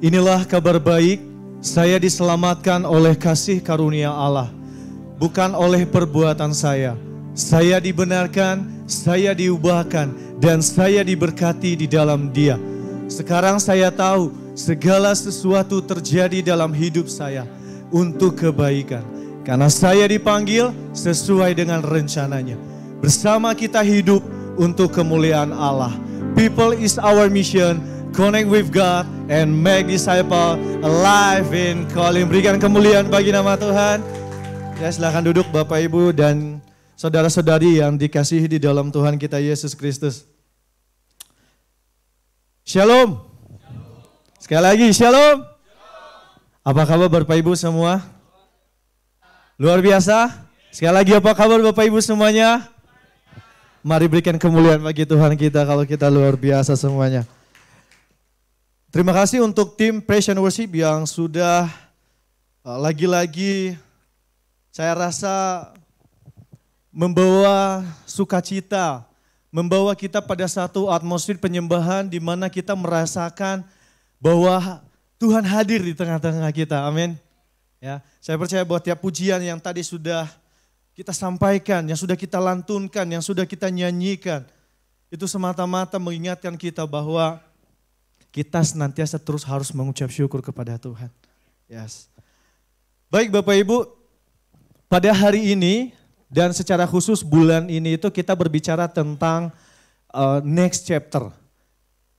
Inilah kabar baik, saya diselamatkan oleh kasih karunia Allah, bukan oleh perbuatan saya. Saya dibenarkan, saya diubahkan, dan saya diberkati di dalam Dia. Sekarang saya tahu segala sesuatu terjadi dalam hidup saya untuk kebaikan. Karena saya dipanggil sesuai dengan rencananya. Bersama kita hidup untuk kemuliaan Allah. People is our mission. Connect with God and make disciple alive in calling. Berikan kemuliaan bagi nama Tuhan. Ya, silakan duduk Bapak Ibu dan saudara-saudari yang dikasihi di dalam Tuhan kita Yesus Kristus. Shalom. Sekali lagi shalom. Apa kabar Bapak Ibu semua? Luar biasa. Sekali lagi apa kabar Bapak Ibu semuanya? Mari berikan kemuliaan bagi Tuhan kita kalau kita luar biasa semuanya. Terima kasih untuk tim Praise and Worship yang sudah lagi-lagi saya rasa membawa sukacita, membawa kita pada satu atmosfer penyembahan di mana kita merasakan bahwa Tuhan hadir di tengah-tengah kita. Amin. Ya, saya percaya bahwa tiap pujian yang tadi sudah kita sampaikan, yang sudah kita lantunkan, yang sudah kita nyanyikan, itu semata-mata mengingatkan kita bahwa kita senantiasa terus harus mengucap syukur kepada Tuhan. Yes. Baik Bapak Ibu, pada hari ini dan secara khusus bulan ini itu kita berbicara tentang next chapter.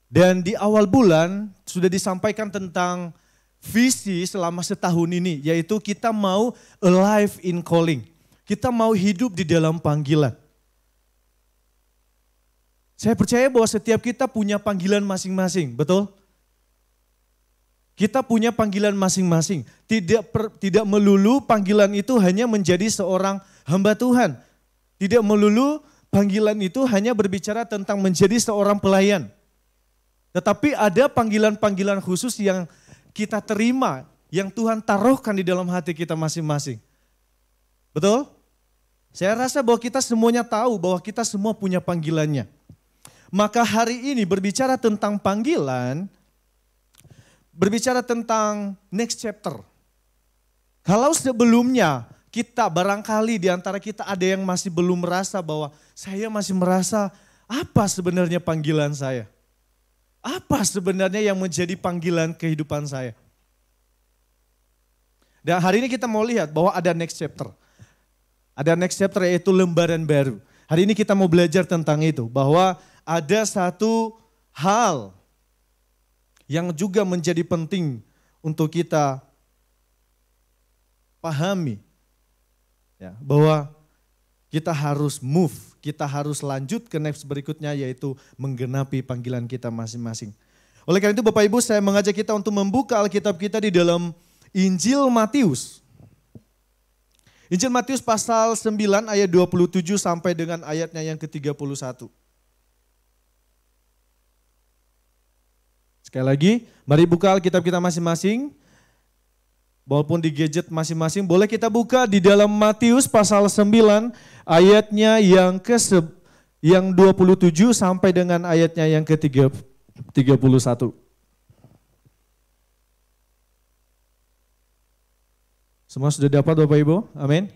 Dan di awal bulan sudah disampaikan tentang visi selama setahun ini, yaitu kita mau alive in calling. Kita mau hidup di dalam panggilan. Saya percaya bahwa setiap kita punya panggilan masing-masing, betul? Kita punya panggilan masing-masing. Tidak melulu panggilan itu hanya menjadi seorang hamba Tuhan. Tidak melulu panggilan itu hanya berbicara tentang menjadi seorang pelayan. Tetapi ada panggilan-panggilan khusus yang kita terima, yang Tuhan taruhkan di dalam hati kita masing-masing. Betul? Saya rasa bahwa kita semuanya tahu bahwa kita semua punya panggilannya. Maka hari ini berbicara tentang panggilan, berbicara tentang next chapter. Kalau sebelumnya kita barangkali di antara kita ada yang masih belum merasa bahwa saya masih merasa apa sebenarnya panggilan saya? Apa sebenarnya yang menjadi panggilan kehidupan saya? Dan hari ini kita mau lihat bahwa ada next chapter. Ada next chapter yaitu lembaran baru. Hari ini kita mau belajar tentang itu, bahwa ada satu hal yang juga menjadi penting untuk kita pahami. Ya, bahwa kita harus move, kita harus lanjut ke next berikutnya yaitu menggenapi panggilan kita masing-masing. Oleh karena itu Bapak Ibu, saya mengajak kita untuk membuka Alkitab kita di dalam Injil Matius. Injil Matius pasal 9 ayat 27 sampai dengan ayatnya yang ke-31. Sekali lagi, mari buka Alkitab kita masing-masing. Walaupun di gadget masing-masing, boleh kita buka di dalam Matius pasal 9 ayatnya yang 27 sampai dengan ayatnya yang ke-31. Semua sudah dapat Bapak Ibu? Amin.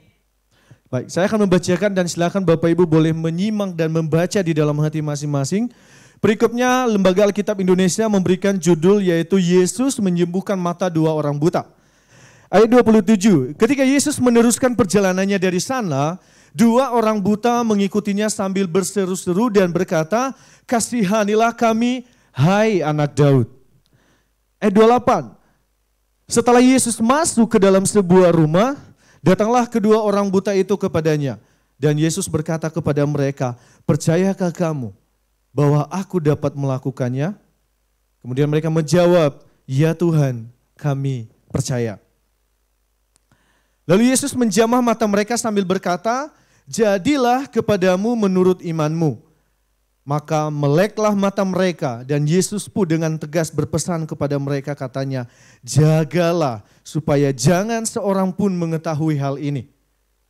Baik, saya akan membacakan dan silakan Bapak Ibu boleh menyimak dan membaca di dalam hati masing-masing. Berikutnya Lembaga Alkitab Indonesia memberikan judul yaitu Yesus menyembuhkan mata dua orang buta. Ayat 27, ketika Yesus meneruskan perjalanannya dari sana, dua orang buta mengikutinya sambil berseru-seru dan berkata, "Kasihanilah kami, hai anak Daud." Ayat 28, setelah Yesus masuk ke dalam sebuah rumah, datanglah kedua orang buta itu kepadanya. Dan Yesus berkata kepada mereka, "Percayakah kamu bahwa aku dapat melakukannya?" Kemudian mereka menjawab, "Ya Tuhan, kami percaya." Lalu Yesus menjamah mata mereka sambil berkata, "Jadilah kepadamu menurut imanmu." Maka meleklah mata mereka dan Yesus pun dengan tegas berpesan kepada mereka katanya, "Jagalah supaya jangan seorang pun mengetahui hal ini."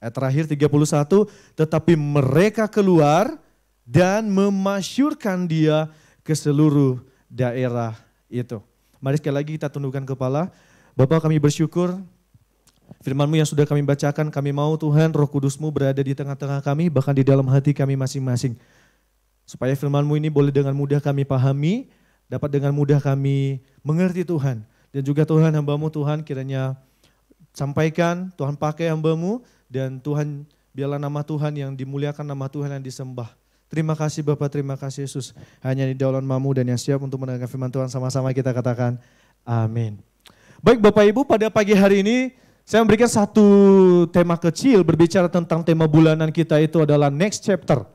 Ayat terakhir 31, tetapi mereka keluar dan memasyurkan dia ke seluruh daerah itu. Mari sekali lagi kita tundukkan kepala. Bapa, kami bersyukur firman-Mu yang sudah kami bacakan, kami mau Tuhan Roh Kudus-Mu berada di tengah-tengah kami, bahkan di dalam hati kami masing-masing. Supaya firman-Mu ini boleh dengan mudah kami pahami, dapat dengan mudah kami mengerti Tuhan. Dan juga Tuhan, hamba-Mu Tuhan kiranya sampaikan, Tuhan pakai hamba-Mu, dan Tuhan biarlah nama Tuhan yang dimuliakan, nama Tuhan yang disembah. Terima kasih Bapak, terima kasih Yesus. Hanya di dalam nama-Mu dan yang siap untuk mendengar firman Tuhan, sama-sama kita katakan amin. Baik Bapak Ibu, pada pagi hari ini saya memberikan satu tema kecil berbicara tentang tema bulanan kita itu adalah next chapter.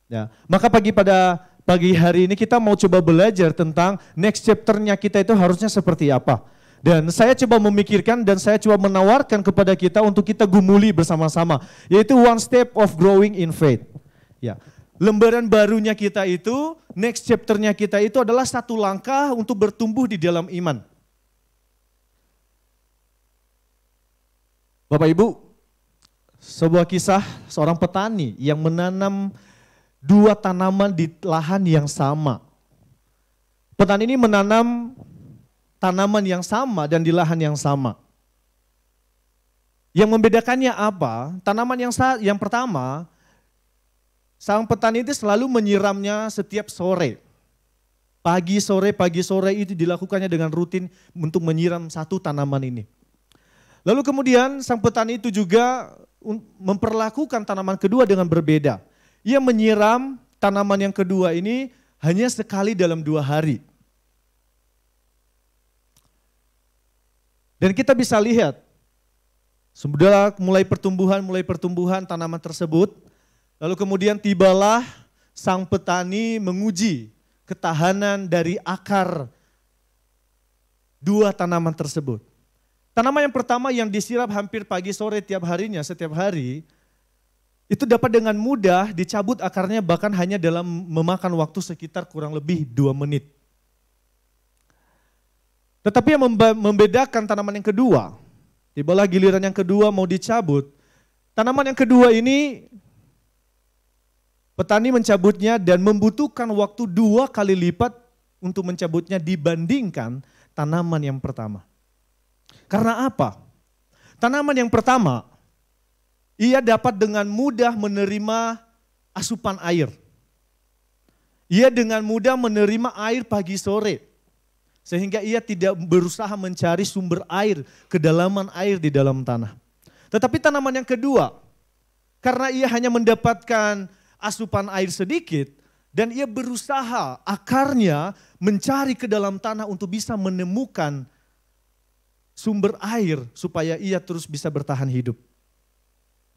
Ya, maka pada pagi hari ini kita mau coba belajar tentang next chapter-nya kita itu harusnya seperti apa. Dan saya coba memikirkan dan saya coba menawarkan kepada kita untuk kita gumuli bersama-sama, yaitu one step of growing in faith. Ya, lembaran barunya kita itu, next chapter-nya kita itu adalah satu langkah untuk bertumbuh di dalam iman. Bapak Ibu, sebuah kisah seorang petani yang menanam dua tanaman di lahan yang sama. Petani ini menanam tanaman yang sama dan di lahan yang sama. Yang membedakannya apa? Tanaman yang pertama, sang petani itu selalu menyiramnya setiap sore. Pagi sore itu dilakukannya dengan rutin untuk menyiram satu tanaman ini. Lalu kemudian sang petani itu juga memperlakukan tanaman kedua dengan berbeda. Ia menyiram tanaman yang kedua ini hanya sekali dalam 2 hari. Dan kita bisa lihat, sudah mulai pertumbuhan tanaman tersebut. Lalu kemudian tibalah sang petani menguji ketahanan dari akar 2 tanaman tersebut. Tanaman yang pertama yang disiram hampir pagi sore setiap hari, itu dapat dengan mudah dicabut akarnya bahkan hanya dalam memakan waktu sekitar kurang lebih 2 menit. Tetapi yang membedakan tanaman yang kedua, tibalah giliran yang kedua mau dicabut, tanaman yang kedua ini petani mencabutnya dan membutuhkan waktu 2 kali lipat untuk mencabutnya dibandingkan tanaman yang pertama. Karena apa? Tanaman yang pertama, ia dapat dengan mudah menerima asupan air. Ia dengan mudah menerima air pagi sore. Sehingga ia tidak berusaha mencari sumber air, kedalaman air di dalam tanah. Tetapi tanaman yang kedua, karena ia hanya mendapatkan asupan air sedikit, dan ia berusaha akarnya mencari ke dalam tanah untuk bisa menemukan sumber air supaya ia terus bisa bertahan hidup.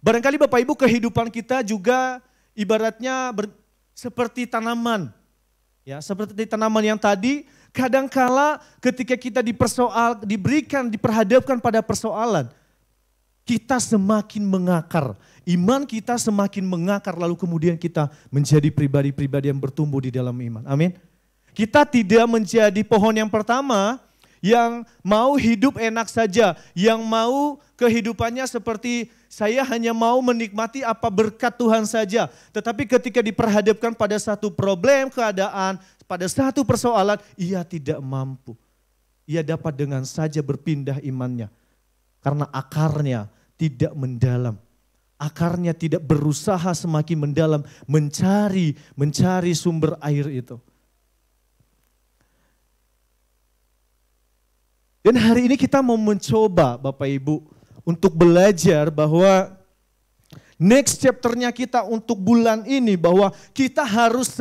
Barangkali Bapak Ibu kehidupan kita juga ibaratnya seperti tanaman. Ya, seperti tanaman yang tadi, kadangkala ketika kita diperhadapkan pada persoalan, kita semakin mengakar, iman kita semakin mengakar, lalu kemudian kita menjadi pribadi-pribadi yang bertumbuh di dalam iman. Amin. Kita tidak menjadi pohon yang pertama yang mau hidup enak saja, yang mau kehidupannya seperti saya hanya mau menikmati apa berkat Tuhan saja. Tetapi ketika diperhadapkan pada satu problem, keadaan, pada satu persoalan, ia tidak mampu. Ia dapat dengan saja berpindah imannya. Karena akarnya tidak mendalam. Akarnya tidak berusaha semakin mendalam mencari sumber air itu. Dan hari ini kita mau mencoba Bapak Ibu untuk belajar bahwa next chapter-nya kita untuk bulan ini bahwa kita harus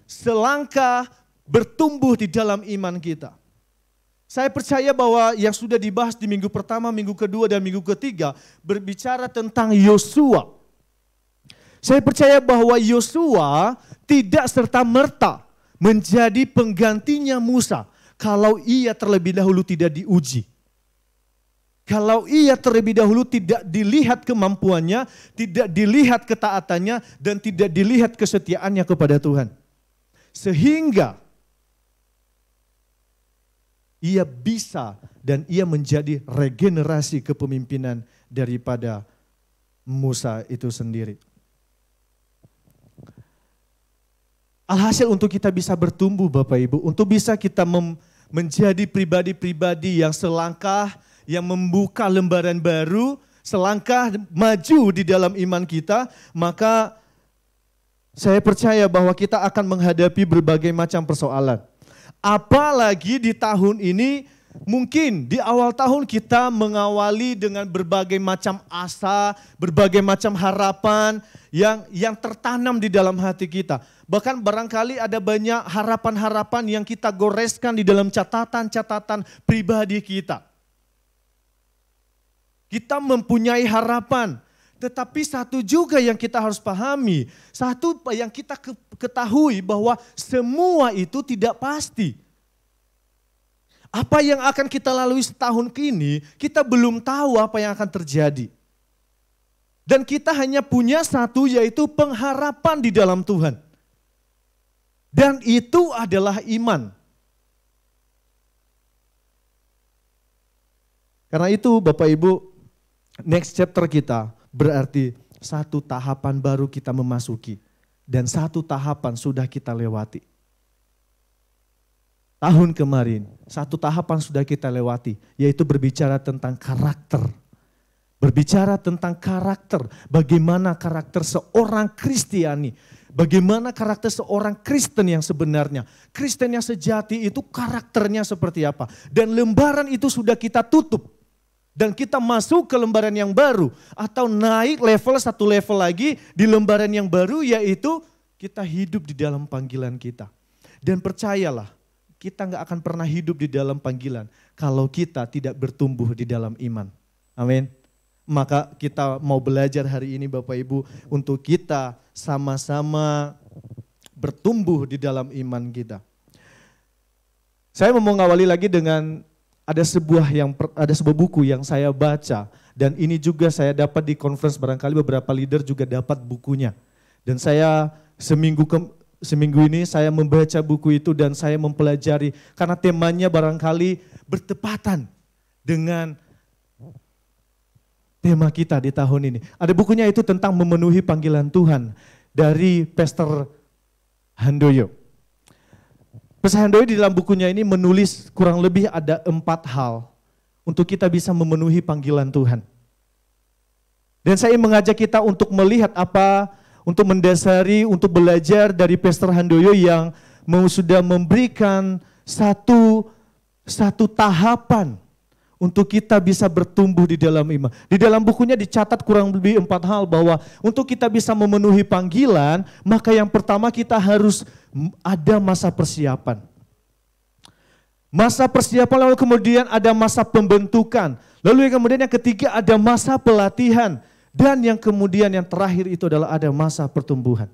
selangkah bertumbuh di dalam iman kita. Saya percaya bahwa yang sudah dibahas di minggu pertama, minggu kedua, dan minggu ketiga berbicara tentang Yosua. Saya percaya bahwa Yosua tidak serta-merta menjadi penggantinya Musa kalau ia terlebih dahulu tidak diuji. Kalau ia terlebih dahulu tidak dilihat kemampuannya, tidak dilihat ketaatannya, dan tidak dilihat kesetiaannya kepada Tuhan. Sehingga ia bisa dan ia menjadi regenerasi kepemimpinan daripada Musa itu sendiri. Alhasil untuk kita bisa bertumbuh Bapak Ibu, untuk bisa kita menjadi pribadi-pribadi yang selangkah, yang membuka lembaran baru, selangkah maju di dalam iman kita, maka saya percaya bahwa kita akan menghadapi berbagai macam persoalan. Apalagi di tahun ini, mungkin di awal tahun kita mengawali dengan berbagai macam asa, berbagai macam harapan yang tertanam di dalam hati kita. Bahkan barangkali ada banyak harapan-harapan yang kita goreskan di dalam catatan-catatan pribadi kita. Kita mempunyai harapan. Tetapi satu juga yang kita harus pahami, satu yang kita ketahui bahwa semua itu tidak pasti. Apa yang akan kita lalui setahun ini, kita belum tahu apa yang akan terjadi. Dan kita hanya punya satu, yaitu pengharapan di dalam Tuhan. Dan itu adalah iman. Karena itu Bapak Ibu, next chapter kita berarti satu tahapan baru kita memasuki. Dan satu tahapan sudah kita lewati. Tahun kemarin, satu tahapan sudah kita lewati, yaitu berbicara tentang karakter. Berbicara tentang karakter, bagaimana karakter seorang Kristiani, bagaimana karakter seorang Kristen yang sebenarnya. Kristen yang sejati itu karakternya seperti apa. Dan lembaran itu sudah kita tutup. Dan kita masuk ke lembaran yang baru atau naik satu level lagi di lembaran yang baru, yaitu kita hidup di dalam panggilan kita. Dan percayalah, kita nggak akan pernah hidup di dalam panggilan kalau kita tidak bertumbuh di dalam iman. Amin. Maka kita mau belajar hari ini Bapak Ibu untuk kita sama-sama bertumbuh di dalam iman kita. Saya mau mengawali lagi dengan ada sebuah buku yang saya baca, dan ini juga saya dapat di conference, barangkali beberapa leader juga dapat bukunya. Dan saya seminggu ini saya membaca buku itu dan saya mempelajari karena temanya barangkali bertepatan dengan tema kita di tahun ini. Ada bukunya itu tentang memenuhi panggilan Tuhan dari Pastor Handoyo. Pastor Handoyo di dalam bukunya ini menulis kurang lebih ada 4 hal untuk kita bisa memenuhi panggilan Tuhan. Dan saya mengajak kita untuk melihat untuk mendasari, untuk belajar dari Pastor Handoyo yang sudah memberikan satu tahapan untuk kita bisa bertumbuh di dalam iman. Di dalam bukunya dicatat kurang lebih 4 hal bahwa untuk kita bisa memenuhi panggilan, maka yang pertama kita harus ada masa persiapan. Masa persiapan, lalu kemudian ada masa pembentukan. Lalu yang kemudian yang ketiga ada masa pelatihan. Dan yang kemudian yang terakhir itu adalah ada masa pertumbuhan.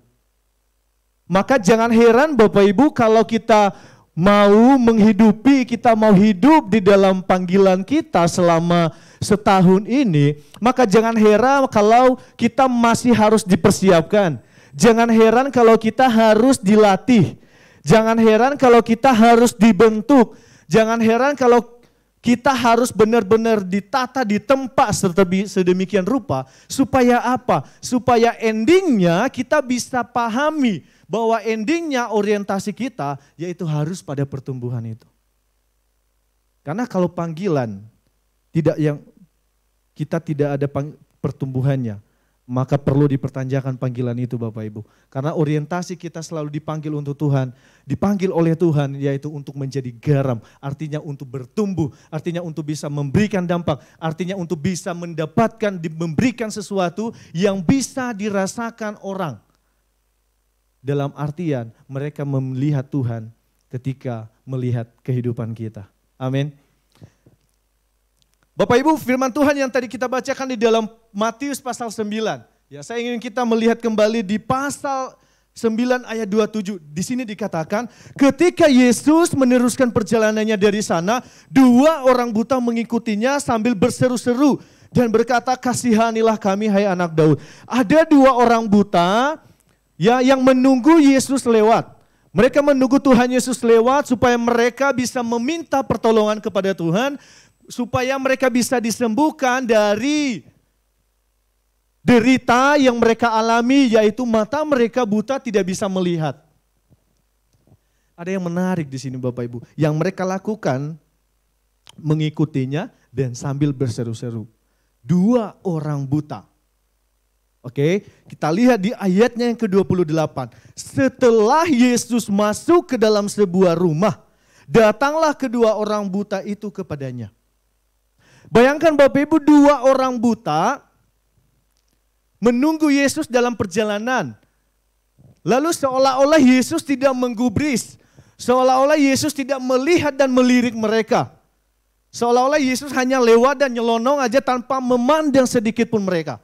Maka jangan heran Bapak Ibu kalau kita mau hidup di dalam panggilan kita selama setahun ini, maka jangan heran kalau kita masih harus dipersiapkan. Jangan heran kalau kita harus dilatih. Jangan heran kalau kita harus dibentuk. Jangan heran kalau kita harus benar-benar ditata, ditempa sedemikian rupa. Supaya apa? Supaya endingnya kita bisa pahami bahwa endingnya orientasi kita yaitu harus pada pertumbuhan itu. Karena kalau panggilan kita tidak ada pertumbuhannya, maka perlu dipertanyakan panggilan itu Bapak Ibu. Karena orientasi kita selalu dipanggil untuk Tuhan, dipanggil oleh Tuhan yaitu untuk menjadi garam. Artinya untuk bertumbuh, artinya untuk bisa memberikan dampak, artinya untuk bisa memberikan sesuatu yang bisa dirasakan orang. Dalam artian mereka melihat Tuhan ketika melihat kehidupan kita. Amin. Bapak Ibu, firman Tuhan yang tadi kita bacakan di dalam Matius pasal 9. Ya, saya ingin kita melihat kembali di pasal 9 ayat 27. Di sini dikatakan, ketika Yesus meneruskan perjalanannya dari sana, 2 orang buta mengikutinya sambil berseru-seru dan berkata, "Kasihanilah kami hai anak Daud." Ada 2 orang buta yang menunggu Yesus lewat. Mereka menunggu Tuhan Yesus lewat supaya mereka bisa meminta pertolongan kepada Tuhan, supaya mereka bisa disembuhkan dari derita yang mereka alami, yaitu mata mereka buta tidak bisa melihat. Ada yang menarik di sini Bapak Ibu. Yang mereka lakukan mengikutinya dan sambil berseru-seru. 2 orang buta. Oke, kita lihat di ayatnya yang ke-28. Setelah Yesus masuk ke dalam sebuah rumah, datanglah kedua orang buta itu kepadanya. Bayangkan Bapak Ibu, 2 orang buta menunggu Yesus dalam perjalanan. Lalu seolah-olah Yesus tidak menggubris. Seolah-olah Yesus tidak melihat dan melirik mereka. Seolah-olah Yesus hanya lewat dan nyelonong aja tanpa memandang sedikit pun mereka.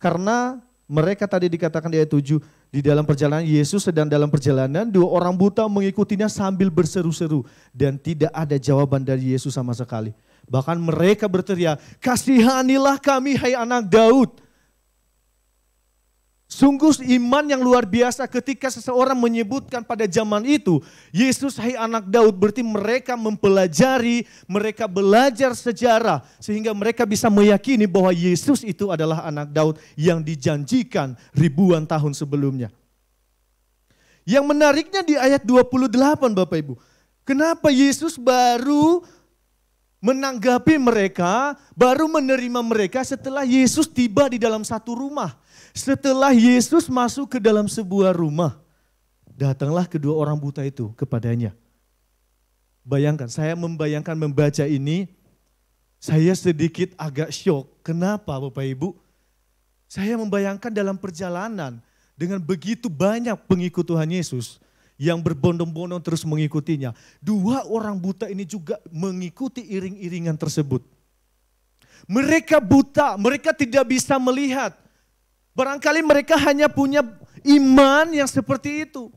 Karena mereka tadi dikatakan di ayat 7, di dalam perjalanan Yesus sedang dalam perjalanan, 2 orang buta mengikutinya sambil berseru-seru. Dan tidak ada jawaban dari Yesus sama sekali. Bahkan mereka berteriak, kasihanilah kami hai anak Daud. Sungguh iman yang luar biasa ketika seseorang menyebutkan pada zaman itu, Yesus hai anak Daud, berarti mereka mempelajari, mereka belajar sejarah. Sehingga mereka bisa meyakini bahwa Yesus itu adalah anak Daud yang dijanjikan ribuan tahun sebelumnya. Yang menariknya di ayat 28 Bapak Ibu. Kenapa Yesus baru menanggapi mereka, baru menerima mereka setelah Yesus tiba di dalam satu rumah. Setelah Yesus masuk ke dalam sebuah rumah, datanglah kedua orang buta itu kepadanya. Bayangkan, saya membayangkan membaca ini, saya sedikit agak syok. Kenapa Bapak Ibu? Saya membayangkan dalam perjalanan dengan begitu banyak pengikut Tuhan Yesus yang berbondong-bondong terus mengikutinya. 2 orang buta ini juga mengikuti iring-iringan tersebut. Mereka buta, mereka tidak bisa melihat. Barangkali mereka hanya punya iman yang seperti itu.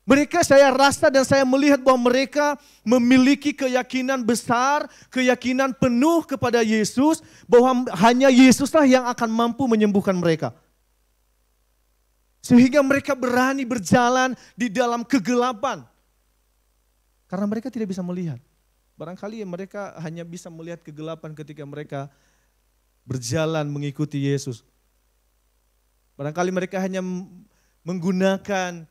Mereka, saya rasa dan saya melihat bahwa mereka memiliki keyakinan besar, keyakinan penuh kepada Yesus, bahwa hanya Yesuslah yang akan mampu menyembuhkan mereka. Sehingga mereka berani berjalan di dalam kegelapan. Karena mereka tidak bisa melihat. Barangkali mereka hanya bisa melihat kegelapan ketika mereka berjalan mengikuti Yesus. Barangkali mereka hanya menggunakan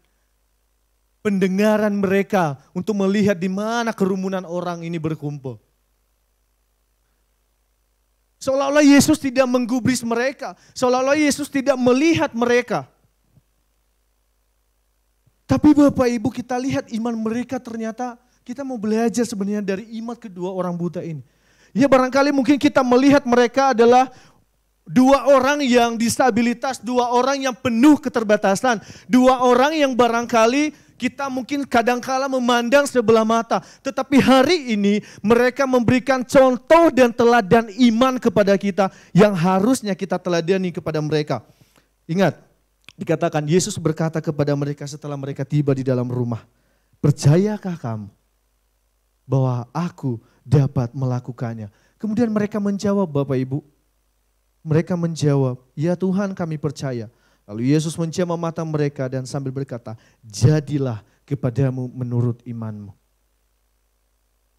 pendengaran mereka untuk melihat di mana kerumunan orang ini berkumpul. Seolah-olah Yesus tidak menggubris mereka, seolah-olah Yesus tidak melihat mereka. Tapi Bapak Ibu, kita lihat iman mereka, ternyata kita mau belajar sebenarnya dari iman kedua orang buta ini. Ya barangkali mungkin kita melihat mereka adalah 2 orang yang disabilitas, 2 orang yang penuh keterbatasan, 2 orang yang barangkali kita mungkin kadangkala memandang sebelah mata. Tetapi hari ini mereka memberikan contoh dan teladan iman kepada kita yang harusnya kita teladani kepada mereka. Ingat, dikatakan Yesus berkata kepada mereka setelah mereka tiba di dalam rumah, percayakah kamu bahwa aku dapat melakukannya? Kemudian mereka menjawab Bapak Ibu. Mereka menjawab, ya Tuhan kami percaya. Lalu Yesus menjamah mata mereka dan sambil berkata, jadilah kepadamu menurut imanmu.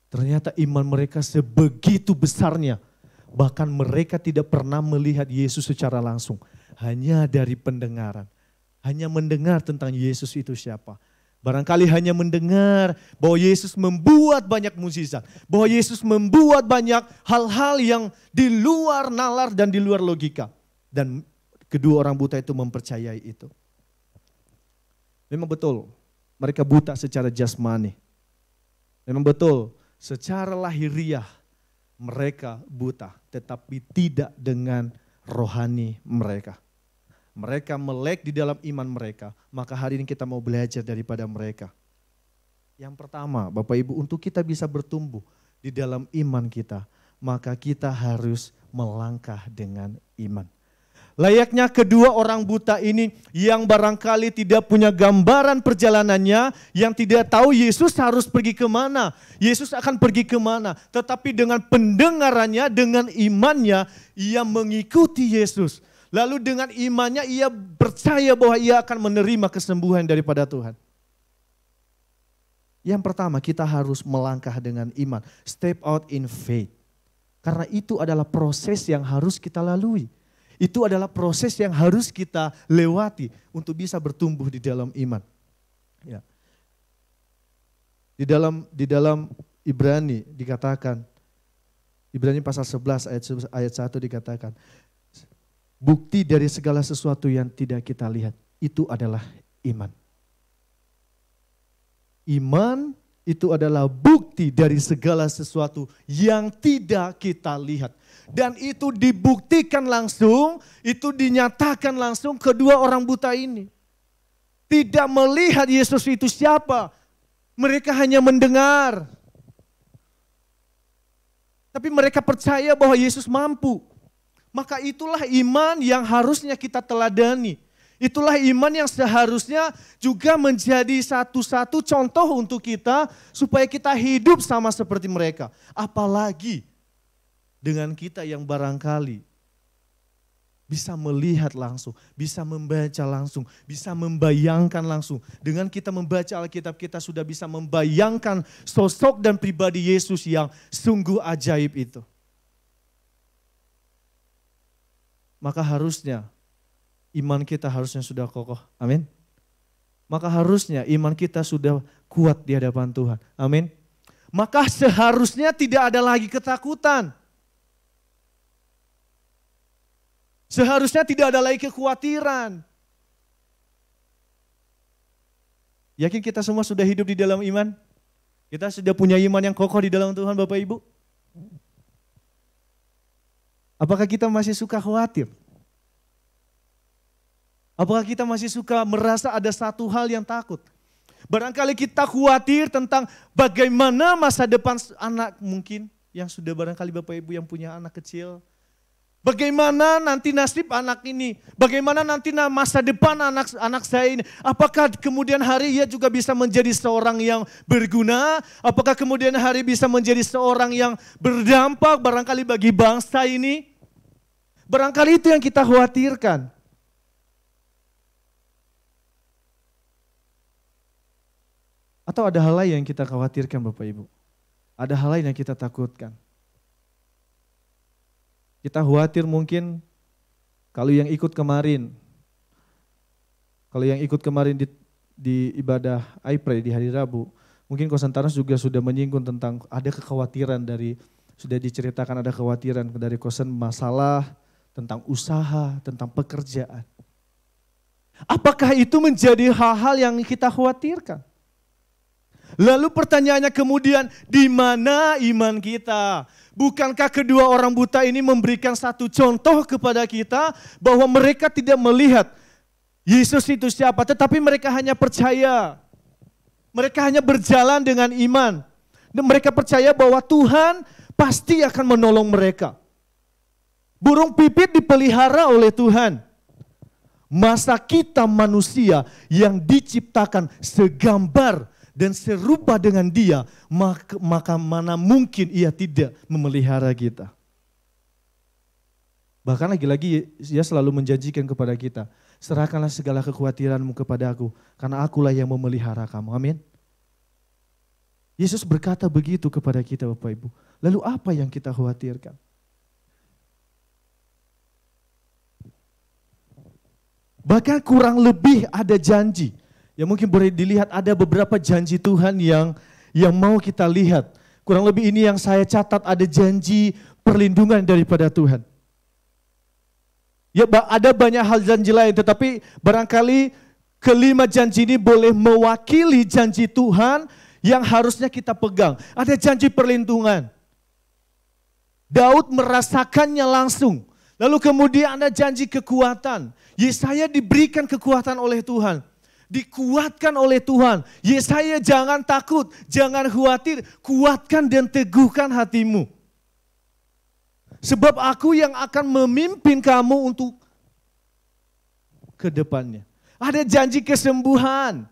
Ternyata iman mereka sebegitu besarnya. Bahkan mereka tidak pernah melihat Yesus secara langsung. Hanya dari pendengaran. Hanya mendengar tentang Yesus itu siapa. Barangkali hanya mendengar bahwa Yesus membuat banyak mukjizat, bahwa Yesus membuat banyak hal-hal yang di luar nalar dan di luar logika. Dan kedua orang buta itu mempercayai itu. Memang betul, mereka buta secara jasmani. Memang betul, secara lahiriah mereka buta, tetapi tidak dengan rohani mereka. Mereka melek di dalam iman mereka, maka hari ini kita mau belajar daripada mereka. Yang pertama, Bapak Ibu, untuk kita bisa bertumbuh di dalam iman kita, maka kita harus melangkah dengan iman. Layaknya kedua orang buta ini yang barangkali tidak punya gambaran perjalanannya, yang tidak tahu Yesus harus pergi kemana, Yesus akan pergi kemana. Tetapi dengan pendengarannya, dengan imannya, ia mengikuti Yesus. Lalu dengan imannya ia percaya bahwa ia akan menerima kesembuhan daripada Tuhan. Yang pertama, kita harus melangkah dengan iman. Step out in faith. Karena itu adalah proses yang harus kita lalui. Itu adalah proses yang harus kita lewati untuk bisa bertumbuh di dalam iman. Ya. Di dalam Ibrani dikatakan, Ibrani pasal 11 ayat 1 dikatakan, bukti dari segala sesuatu yang tidak kita lihat, itu adalah iman. Iman itu adalah bukti dari segala sesuatu yang tidak kita lihat. Dan itu dibuktikan langsung, itu dinyatakan langsung kedua orang buta ini. Tidak melihat Yesus itu siapa, mereka hanya mendengar. Tapi mereka percaya bahwa Yesus mampu. Maka itulah iman yang harusnya kita teladani. Itulah iman yang seharusnya juga menjadi satu-satu contoh untuk kita supaya kita hidup sama seperti mereka. Apalagi dengan kita yang barangkali bisa melihat langsung, bisa membaca langsung, bisa membayangkan langsung. Dengan kita membaca Alkitab kita sudah bisa membayangkan sosok dan pribadi Yesus yang sungguh ajaib itu. Maka harusnya iman kita harusnya sudah kokoh. Amin. Maka harusnya iman kita sudah kuat di hadapan Tuhan. Amin. Maka seharusnya tidak ada lagi ketakutan. Seharusnya tidak ada lagi kekhawatiran. Yakin kita semua sudah hidup di dalam iman? Kita sudah punya iman yang kokoh di dalam Tuhan, Bapak Ibu? Apakah kita masih suka khawatir? Apakah kita masih suka merasa ada satu hal yang takut? Barangkali kita khawatir tentang bagaimana masa depan anak mungkin yang sudah barangkali Bapak Ibu yang punya anak kecil. Bagaimana nanti nasib anak ini? Bagaimana nanti masa depan anak saya ini? Apakah kemudian hari ia juga bisa menjadi seorang yang berguna? Apakah kemudian hari bisa menjadi seorang yang berdampak barangkali bagi bangsa ini? Barangkali itu yang kita khawatirkan. Atau ada hal lain yang kita khawatirkan Bapak Ibu? Ada hal lain yang kita takutkan? Kita khawatir mungkin kalau yang ikut kemarin di ibadah I Pray di hari Rabu, mungkin Kosantaros juga sudah menyinggung tentang ada kekhawatiran sudah diceritakan ada kekhawatiran dari Kosan masalah tentang usaha, tentang pekerjaan. Apakah itu menjadi hal-hal yang kita khawatirkan? Lalu pertanyaannya kemudian, di mana iman kita? Bukankah kedua orang buta ini memberikan satu contoh kepada kita bahwa mereka tidak melihat Yesus itu siapa, tetapi mereka hanya percaya. Mereka hanya berjalan dengan iman. Dan mereka percaya bahwa Tuhan pasti akan menolong mereka. Burung pipit dipelihara oleh Tuhan. Masa kita manusia yang diciptakan segambar dan serupa dengan Dia, maka mana mungkin Ia tidak memelihara kita. Bahkan lagi-lagi Ia selalu menjanjikan kepada kita, serahkanlah segala kekhawatiranmu kepada Aku, karena Akulah yang memelihara kamu. Amin. Yesus berkata begitu kepada kita Bapak Ibu. Lalu apa yang kita khawatirkan? Bahkan kurang lebih ada janji. Ya mungkin boleh dilihat ada beberapa janji Tuhan yang mau kita lihat. Kurang lebih ini yang saya catat, ada janji perlindungan daripada Tuhan. Ya ada banyak hal janji lain, tetapi barangkali kelima janji ini boleh mewakili janji Tuhan yang harusnya kita pegang. Ada janji perlindungan. Daud merasakannya langsung. Lalu kemudian ada janji kekuatan. Yesaya diberikan kekuatan oleh Tuhan. Dikuatkan oleh Tuhan. Yesaya jangan takut, jangan khawatir, kuatkan dan teguhkan hatimu. Sebab aku yang akan memimpin kamu untuk ke depannya. Ada janji kesembuhan.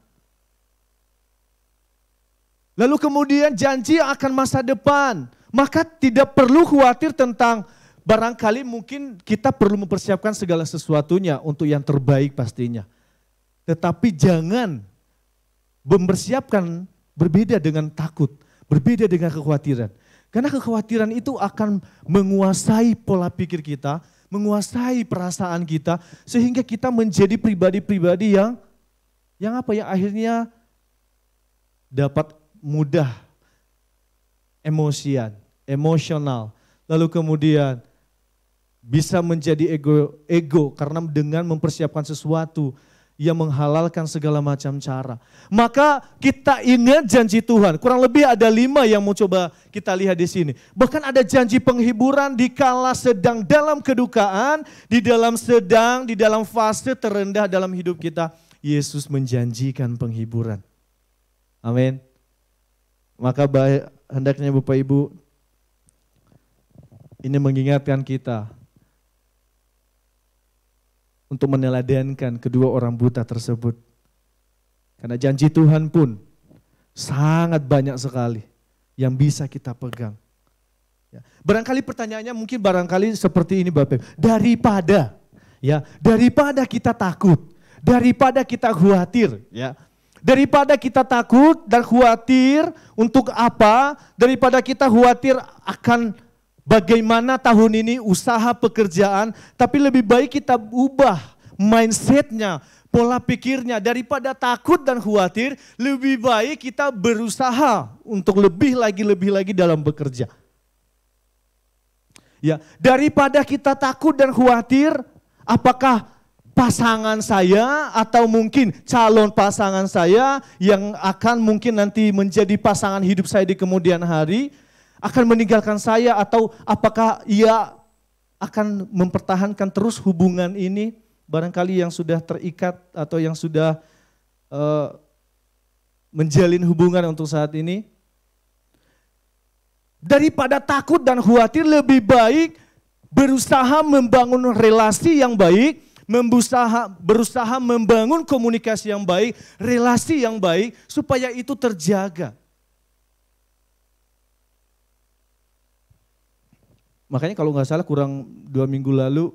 Lalu kemudian janji akan masa depan. Maka tidak perlu khawatir tentang barangkali mungkin kita perlu mempersiapkan segala sesuatunya untuk yang terbaik pastinya. Tetapi jangan mempersiapkan berbeda dengan takut, berbeda dengan kekhawatiran. Karena kekhawatiran itu akan menguasai pola pikir kita, menguasai perasaan kita, sehingga kita menjadi pribadi-pribadi yang akhirnya dapat mudah emosional, lalu kemudian bisa menjadi ego karena dengan mempersiapkan sesuatu yang menghalalkan segala macam cara. Maka kita ingat janji Tuhan. Kurang lebih ada 5 yang mau coba kita lihat di sini. Bahkan ada janji penghiburan dikala sedang dalam kedukaan, di dalam fase terendah dalam hidup kita. Yesus menjanjikan penghiburan. Amin. Maka hendaknya Bapak Ibu ini mengingatkan kita untuk meneladankan kedua orang buta tersebut. Karena janji Tuhan pun sangat banyak sekali yang bisa kita pegang. Ya. Barangkali pertanyaannya mungkin barangkali seperti ini Bapak Ibu. Daripada kita takut, daripada kita khawatir, ya. Daripada kita takut dan khawatir untuk apa? Daripada kita khawatir akan bagaimana tahun ini usaha pekerjaan, tapi lebih baik kita ubah mindsetnya, pola pikirnya. Daripada takut dan khawatir, lebih baik kita berusaha untuk lebih lagi dalam bekerja. Ya, daripada kita takut dan khawatir, apakah pasangan saya atau mungkin calon pasangan saya yang akan mungkin nanti menjadi pasangan hidup saya di kemudian hari, akan meninggalkan saya atau apakah ia akan mempertahankan terus hubungan ini, barangkali yang sudah terikat atau yang sudah menjalin hubungan untuk saat ini. Daripada takut dan khawatir lebih baik berusaha membangun relasi yang baik, berusaha membangun komunikasi yang baik, relasi yang baik supaya itu terjaga. Makanya kalau nggak salah kurang 2 minggu lalu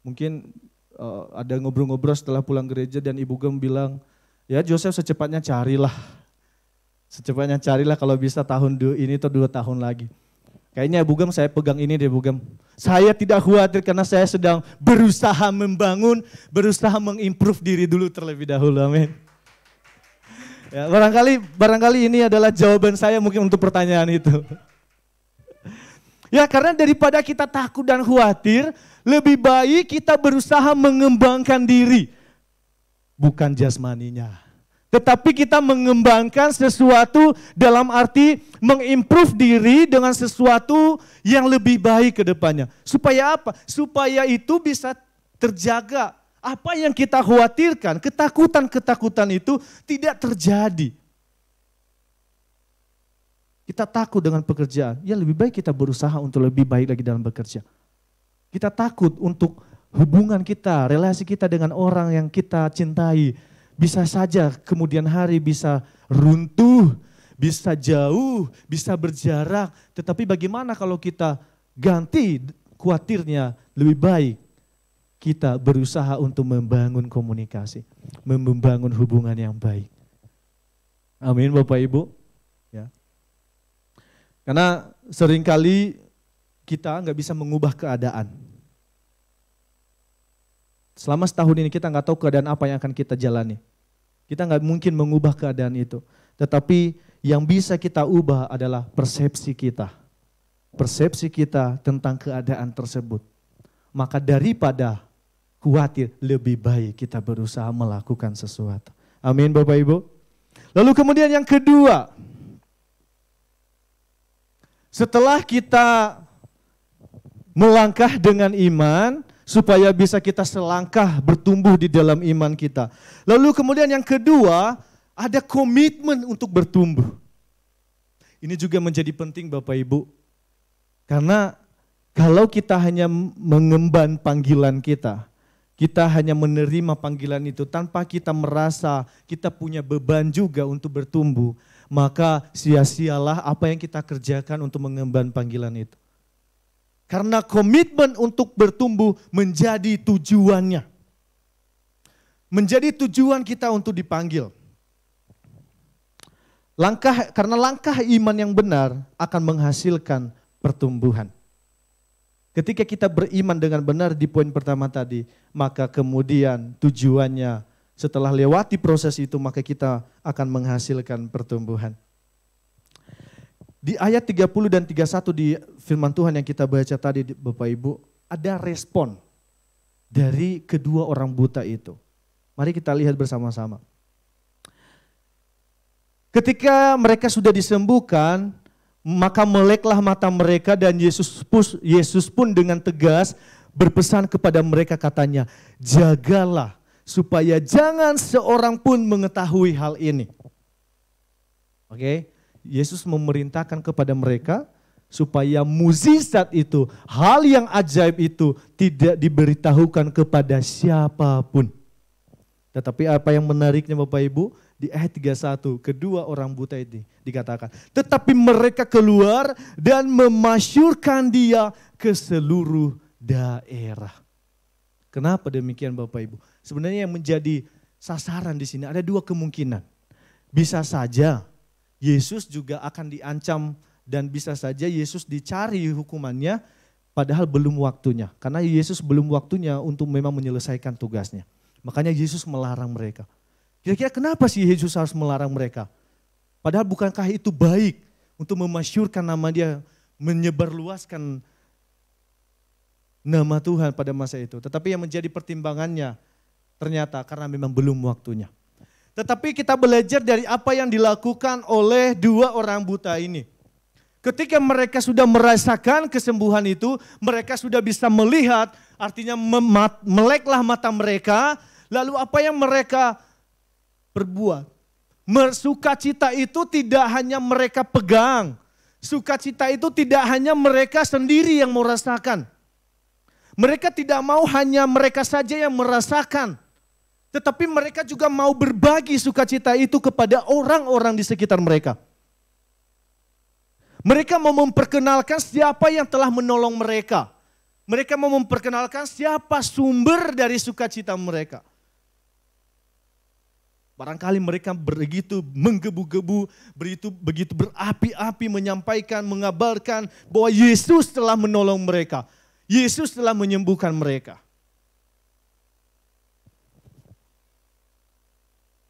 mungkin ada ngobrol-ngobrol setelah pulang gereja dan Ibu Gem bilang, ya Joseph secepatnya carilah kalau bisa tahun ini atau 2 tahun lagi. Kayaknya Ibu Gem saya pegang ini deh Ibu Gem. Saya tidak khawatir karena saya sedang berusaha membangun, berusaha mengimprove diri dulu terlebih dahulu, amin. Ya, barangkali ini adalah jawaban saya mungkin untuk pertanyaan itu. Ya karena daripada kita takut dan khawatir, lebih baik kita berusaha mengembangkan diri. Bukan jasmaninya. Tetapi kita mengembangkan sesuatu dalam arti mengimprove diri dengan sesuatu yang lebih baik ke depannya. Supaya apa? Supaya itu bisa terjaga. Apa yang kita khawatirkan, ketakutan-ketakutan itu tidak terjadi. Kita takut dengan pekerjaan, ya lebih baik kita berusaha untuk lebih baik lagi dalam bekerja. Kita takut untuk hubungan kita, relasi kita dengan orang yang kita cintai. Bisa saja kemudian hari bisa runtuh, bisa jauh, bisa berjarak. Tetapi bagaimana kalau kita ganti khawatirnya, lebih baik kita berusaha untuk membangun komunikasi, membangun hubungan yang baik. Amin Bapak Ibu. Ya. Karena seringkali kita nggak bisa mengubah keadaan. Selama setahun ini kita nggak tahu keadaan apa yang akan kita jalani. Kita nggak mungkin mengubah keadaan itu. Tetapi yang bisa kita ubah adalah persepsi kita. Persepsi kita tentang keadaan tersebut. Maka daripada khawatir, lebih baik kita berusaha melakukan sesuatu. Amin Bapak Ibu. Lalu kemudian yang kedua, setelah kita melangkah dengan iman, supaya bisa kita selangkah bertumbuh di dalam iman kita. Lalu kemudian yang kedua, ada komitmen untuk bertumbuh. Ini juga menjadi penting Bapak Ibu. Karena kalau kita hanya mengemban panggilan kita hanya menerima panggilan itu tanpa kita merasa kita punya beban juga untuk bertumbuh, maka sia-sialah apa yang kita kerjakan untuk mengemban panggilan itu. Karena komitmen untuk bertumbuh menjadi tujuannya. Menjadi tujuan kita untuk dipanggil. Karena langkah iman yang benar akan menghasilkan pertumbuhan. Ketika kita beriman dengan benar di poin pertama tadi, maka kemudian tujuannya setelah lewati proses itu, maka kita akan menghasilkan pertumbuhan. Di ayat 30 dan 31 di firman Tuhan yang kita baca tadi Bapak Ibu, ada respon dari kedua orang buta itu. Mari kita lihat bersama-sama. Ketika mereka sudah disembuhkan, maka meleklah mata mereka dan Yesus pun dengan tegas berpesan kepada mereka katanya, jagalah supaya jangan seorang pun mengetahui hal ini. Oke, Yesus memerintahkan kepada mereka supaya mukjizat itu, hal yang ajaib itu tidak diberitahukan kepada siapapun. Tetapi apa yang menariknya Bapak Ibu, di ayat 31, kedua orang buta itu dikatakan, tetapi mereka keluar dan memasyurkan dia ke seluruh daerah. Kenapa demikian Bapak Ibu? Sebenarnya yang menjadi sasaran di sini ada dua kemungkinan. Bisa saja Yesus juga akan diancam dan bisa saja Yesus dicari hukumannya padahal belum waktunya. Karena Yesus belum waktunya untuk memang menyelesaikan tugasnya. Makanya Yesus melarang mereka. Kira-kira kenapa sih Yesus harus melarang mereka? Padahal bukankah itu baik untuk memasyurkan nama dia, menyebarluaskan nama Tuhan pada masa itu. Tetapi yang menjadi pertimbangannya ternyata karena memang belum waktunya. Tetapi kita belajar dari apa yang dilakukan oleh dua orang buta ini. Ketika mereka sudah merasakan kesembuhan itu, mereka sudah bisa melihat, artinya meleklah mata mereka, lalu apa yang mereka perbuat? Sukacita itu tidak hanya mereka pegang, sukacita itu tidak hanya mereka sendiri yang merasakan. Mereka tidak mau hanya mereka saja yang merasakan, tetapi mereka juga mau berbagi sukacita itu kepada orang-orang di sekitar mereka. Mereka mau memperkenalkan siapa yang telah menolong mereka. Mereka mau memperkenalkan siapa sumber dari sukacita mereka. Barangkali mereka begitu menggebu-gebu, begitu berapi-api menyampaikan, mengabarkan bahwa Yesus telah menolong mereka. Yesus telah menyembuhkan mereka.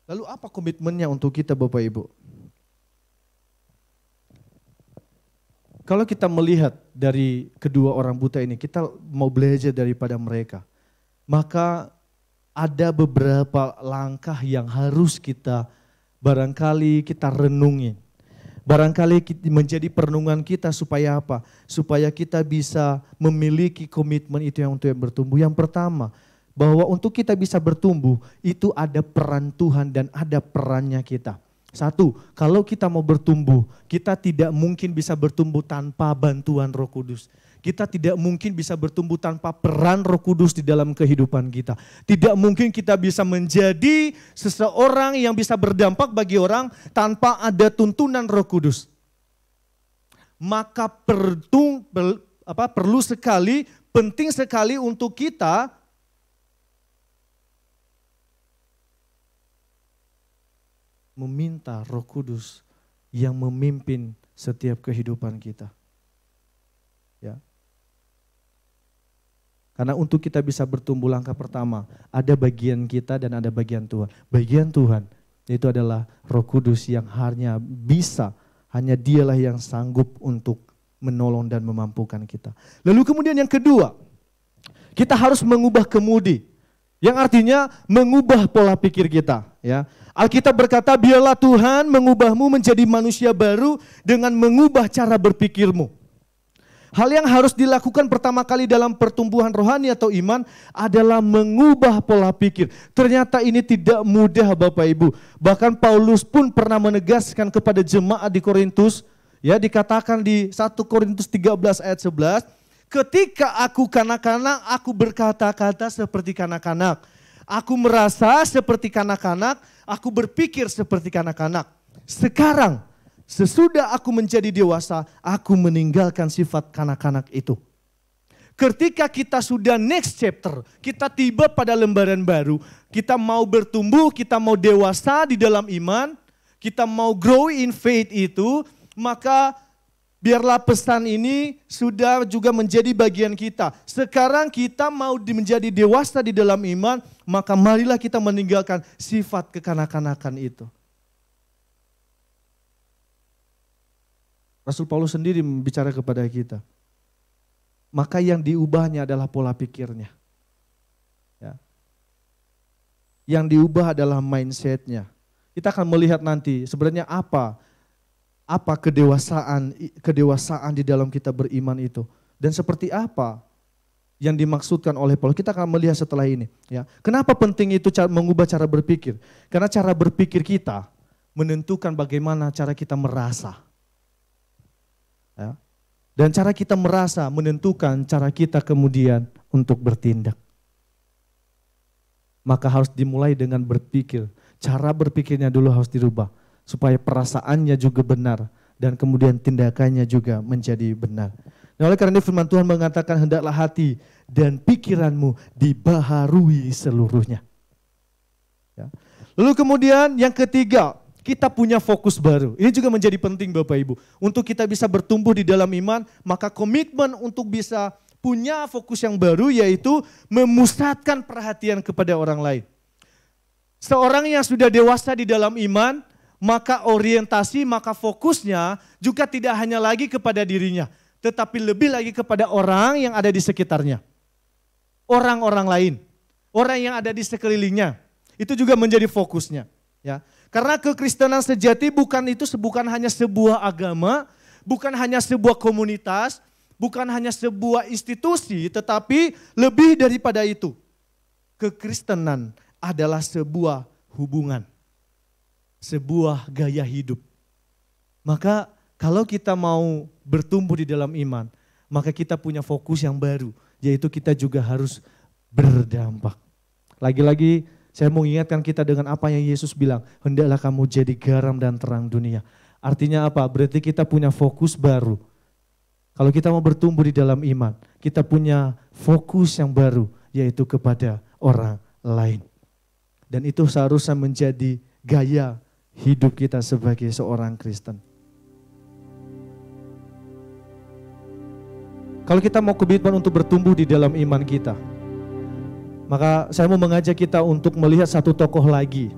Lalu apa komitmennya untuk kita Bapak Ibu? Kalau kita melihat dari kedua orang buta ini, kita mau belajar daripada mereka. Maka ada beberapa langkah yang harus kita barangkali kita renungin. Barangkali menjadi perenungan kita supaya apa? Supaya kita bisa memiliki komitmen itu yang untuk yang bertumbuh. Yang pertama, bahwa untuk kita bisa bertumbuh itu ada peran Tuhan dan ada perannya kita. Satu, kalau kita mau bertumbuh, kita tidak mungkin bisa bertumbuh tanpa bantuan Roh Kudus. Kita tidak mungkin bisa bertumbuh tanpa peran Roh Kudus di dalam kehidupan kita. Tidak mungkin kita bisa menjadi seseorang yang bisa berdampak bagi orang tanpa ada tuntunan Roh Kudus. Maka perlu sekali, penting sekali untuk kita meminta Roh Kudus yang memimpin setiap kehidupan kita. Ya. Karena untuk kita bisa bertumbuh langkah pertama, ada bagian kita dan ada bagian Tuhan. Bagian Tuhan itu adalah Roh Kudus yang hanya Dialah yang sanggup untuk menolong dan memampukan kita. Lalu kemudian yang kedua, kita harus mengubah kemudi. Yang artinya mengubah pola pikir kita, ya. Alkitab berkata, biarlah Tuhan mengubahmu menjadi manusia baru dengan mengubah cara berpikirmu. Hal yang harus dilakukan pertama kali dalam pertumbuhan rohani atau iman adalah mengubah pola pikir. Ternyata ini tidak mudah Bapak Ibu. Bahkan Paulus pun pernah menegaskan kepada jemaat di Korintus, ya dikatakan di 1 Korintus 13 ayat 11, ketika aku kanak-kanak, aku berkata-kata seperti kanak-kanak. Aku merasa seperti kanak-kanak, aku berpikir seperti kanak-kanak. Sekarang, sesudah aku menjadi dewasa, aku meninggalkan sifat kanak-kanak itu. Ketika kita sudah next chapter, kita tiba pada lembaran baru, kita mau bertumbuh, kita mau dewasa di dalam iman, kita mau grow in faith itu, maka biarlah pesan ini sudah juga menjadi bagian kita. Sekarang kita mau menjadi dewasa di dalam iman, maka marilah kita meninggalkan sifat kekanak-kanakan itu. Rasul Paulus sendiri bicara kepada kita. Maka yang diubahnya adalah pola pikirnya. Ya. Yang diubah adalah mindsetnya. Kita akan melihat nanti sebenarnya apa kedewasaan di dalam kita beriman itu. Dan seperti apa yang dimaksudkan oleh Paulus. Kita akan melihat setelah ini. Ya. Kenapa penting itu mengubah cara berpikir? Karena cara berpikir kita menentukan bagaimana cara kita merasa. Ya. Dan cara kita merasa menentukan cara kita kemudian untuk bertindak. Maka harus dimulai dengan berpikir. Cara berpikirnya dulu harus dirubah. Supaya perasaannya juga benar. Dan kemudian tindakannya juga menjadi benar. Nah, oleh karena firman Tuhan mengatakan hendaklah hati dan pikiranmu dibaharui seluruhnya. Ya. Lalu kemudian yang ketiga, kita punya fokus baru. Ini juga menjadi penting Bapak Ibu. Untuk kita bisa bertumbuh di dalam iman, maka komitmen untuk bisa punya fokus yang baru yaitu memusatkan perhatian kepada orang lain. Seorang yang sudah dewasa di dalam iman, maka orientasi, maka fokusnya juga tidak hanya lagi kepada dirinya, tetapi lebih lagi kepada orang yang ada di sekitarnya. Orang-orang lain, orang yang ada di sekelilingnya, itu juga menjadi fokusnya. Ya. Karena kekristenan sejati bukan hanya sebuah agama, bukan hanya sebuah komunitas, bukan hanya sebuah institusi, tetapi lebih daripada itu. Kekristenan adalah sebuah hubungan, sebuah gaya hidup. Maka kalau kita mau bertumbuh di dalam iman, maka kita punya fokus yang baru, yaitu kita juga harus berdampak. Lagi-lagi saya mau ingatkan kita dengan apa yang Yesus bilang, hendaklah kamu jadi garam dan terang dunia. Artinya apa? Berarti kita punya fokus baru. Kalau kita mau bertumbuh di dalam iman, kita punya fokus yang baru, yaitu kepada orang lain. Dan itu seharusnya menjadi gaya hidup kita sebagai seorang Kristen. Kalau kita mau komitmen untuk bertumbuh di dalam iman kita, maka saya mau mengajak kita untuk melihat satu tokoh lagi.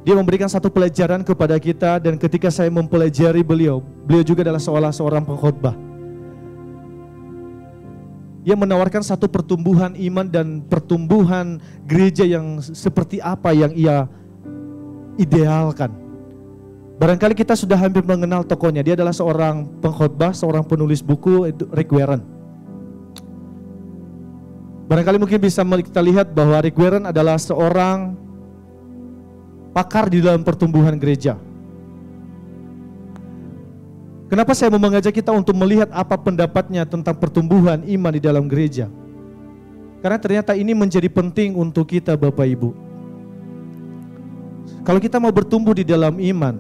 Dia memberikan satu pelajaran kepada kita dan ketika saya mempelajari beliau juga adalah seorang pengkhotbah. Ia menawarkan satu pertumbuhan iman dan pertumbuhan gereja yang seperti apa yang ia idealkan. Barangkali kita sudah hampir mengenal tokohnya. Dia adalah seorang pengkhotbah, seorang penulis buku, Rick Warren. Barangkali mungkin bisa kita lihat bahwa Rick Warren adalah seorang pakar di dalam pertumbuhan gereja. Kenapa saya mau mengajak kita untuk melihat apa pendapatnya tentang pertumbuhan iman di dalam gereja? Karena ternyata ini menjadi penting untuk kita Bapak Ibu. Kalau kita mau bertumbuh di dalam iman,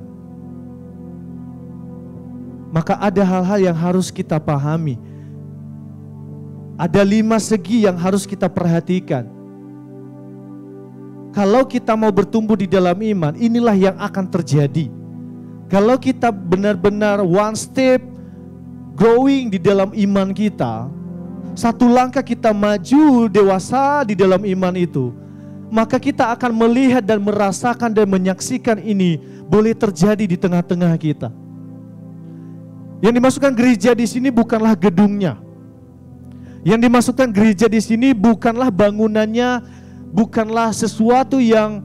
maka ada hal-hal yang harus kita pahami. Ada 5 segi yang harus kita perhatikan. Kalau kita mau bertumbuh di dalam iman, inilah yang akan terjadi. Kalau kita benar-benar one step growing di dalam iman kita, satu langkah kita maju dewasa di dalam iman itu, maka kita akan melihat dan merasakan dan menyaksikan ini boleh terjadi di tengah-tengah kita. Yang dimasukkan gereja di sini bukanlah gedungnya. Yang dimasukkan gereja di sini bukanlah bangunannya, bukanlah sesuatu yang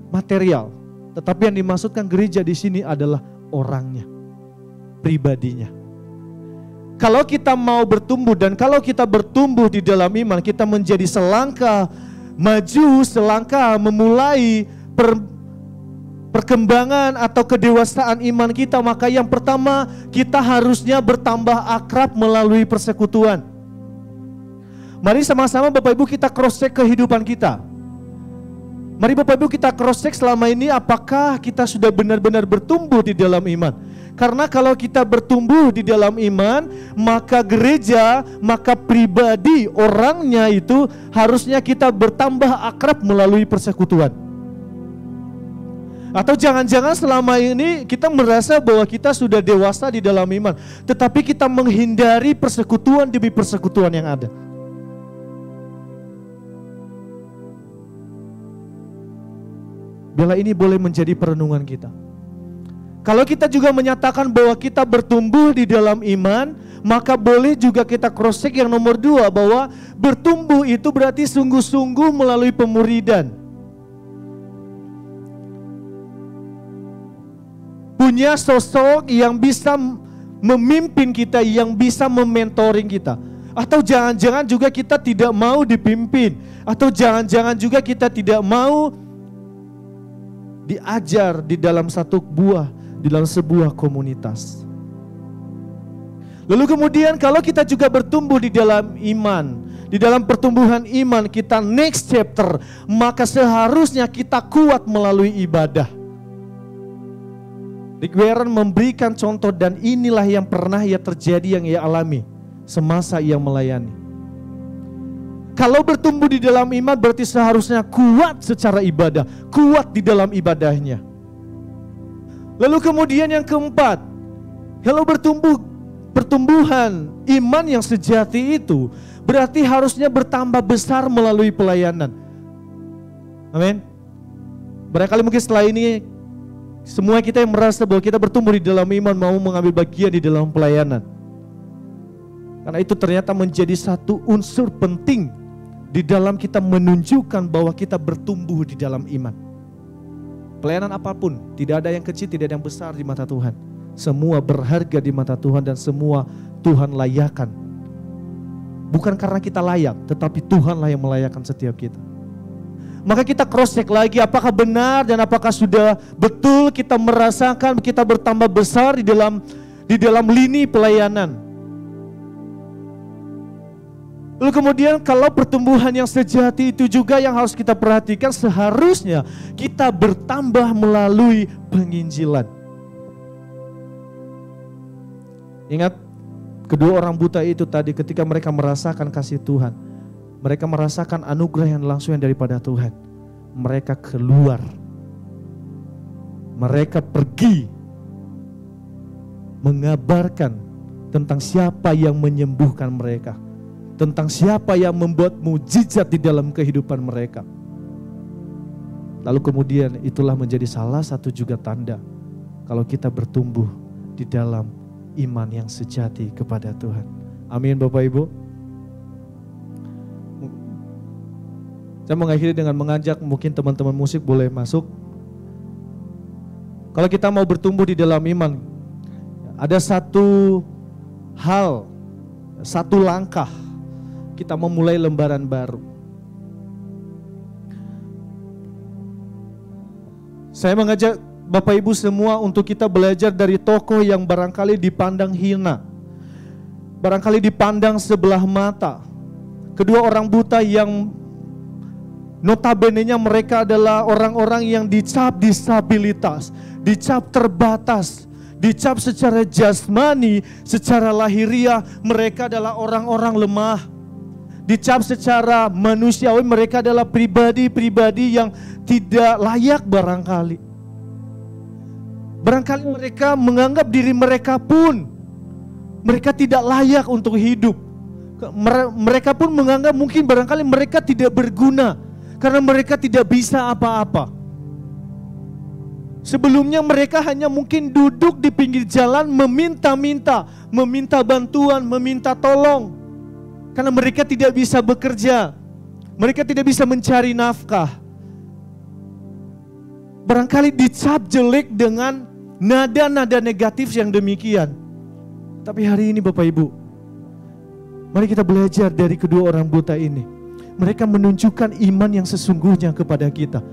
material, tetapi yang dimaksudkan gereja di sini adalah orangnya, pribadinya. Kalau kita mau bertumbuh dan kalau kita bertumbuh di dalam iman, kita menjadi selangkah maju, selangkah memulai perkembangan atau kedewasaan iman kita, maka yang pertama kita harusnya bertambah akrab melalui persekutuan. Mari sama-sama Bapak Ibu kita cross check kehidupan kita. Mari Bapak Ibu kita cross check selama ini apakah kita sudah benar-benar bertumbuh di dalam iman. Karena kalau kita bertumbuh di dalam iman, maka gereja, maka pribadi orangnya itu harusnya kita bertambah akrab melalui persekutuan. Atau jangan-jangan selama ini kita merasa bahwa kita sudah dewasa di dalam iman, tetapi kita menghindari persekutuan demi persekutuan yang ada. Bila ini boleh menjadi perenungan kita. Kalau kita juga menyatakan bahwa kita bertumbuh di dalam iman, maka boleh juga kita cross check yang nomor 2, bahwa bertumbuh itu berarti sungguh-sungguh melalui pemuridan. Punya sosok yang bisa memimpin kita, yang bisa mementoring kita. Atau jangan-jangan juga kita tidak mau dipimpin, atau jangan-jangan juga kita tidak mau diajar di dalam sebuah komunitas. Lalu kemudian kalau kita juga bertumbuh di dalam iman, di dalam pertumbuhan iman kita next chapter, maka seharusnya kita kuat melalui ibadah. Rick Warren memberikan contoh, dan inilah yang pernah terjadi, yang ia alami semasa ia melayani. Kalau bertumbuh di dalam iman berarti seharusnya kuat secara ibadah, kuat di dalam ibadahnya. Lalu kemudian yang keempat, kalau pertumbuhan iman yang sejati itu berarti harusnya bertambah besar melalui pelayanan. Amin. Barangkali mungkin setelah ini semua kita yang merasa bahwa kita bertumbuh di dalam iman mau mengambil bagian di dalam pelayanan. Karena itu ternyata menjadi satu unsur penting di dalam kita menunjukkan bahwa kita bertumbuh di dalam iman. Pelayanan apapun, tidak ada yang kecil, tidak ada yang besar di mata Tuhan. Semua berharga di mata Tuhan dan semua Tuhan layakan. Bukan karena kita layak, tetapi Tuhanlah yang melayakkan setiap kita. Maka kita cross check lagi apakah benar dan apakah sudah betul kita merasakan kita bertambah besar di dalam lini pelayanan. Lalu kemudian kalau pertumbuhan yang sejati itu juga yang harus kita perhatikan, seharusnya kita bertambah melalui penginjilan. Ingat kedua orang buta itu tadi, ketika mereka merasakan kasih Tuhan, mereka merasakan anugerah yang langsung daripada Tuhan, mereka keluar, mereka pergi mengabarkan tentang siapa yang menyembuhkan mereka, tentang siapa yang membuat mujizat di dalam kehidupan mereka. Lalu kemudian itulah menjadi salah satu juga tanda kalau kita bertumbuh di dalam iman yang sejati kepada Tuhan. Amin Bapak Ibu. Saya mengakhiri dengan mengajak mungkin teman-teman musik boleh masuk. Kalau kita mau bertumbuh di dalam iman, ada satu hal, satu langkah, kita memulai lembaran baru. Saya mengajak Bapak Ibu semua untuk kita belajar dari tokoh yang barangkali dipandang hina, barangkali dipandang sebelah mata. Kedua orang buta yang notabene-nya mereka adalah orang-orang yang dicap disabilitas, dicap terbatas, dicap secara jasmani, secara lahiriah mereka adalah orang-orang lemah. Dicap secara manusiawi mereka adalah pribadi-pribadi yang tidak layak barangkali. Barangkali mereka menganggap diri mereka pun mereka tidak layak untuk hidup. Mereka pun menganggap mungkin barangkali mereka tidak berguna karena mereka tidak bisa apa-apa. Sebelumnya mereka hanya mungkin duduk di pinggir jalan meminta bantuan, meminta tolong. Karena mereka tidak bisa bekerja, mereka tidak bisa mencari nafkah. Barangkali dicap jelek dengan nada-nada negatif yang demikian. Tapi hari ini Bapak Ibu, mari kita belajar dari kedua orang buta ini. Mereka menunjukkan iman yang sesungguhnya kepada kita.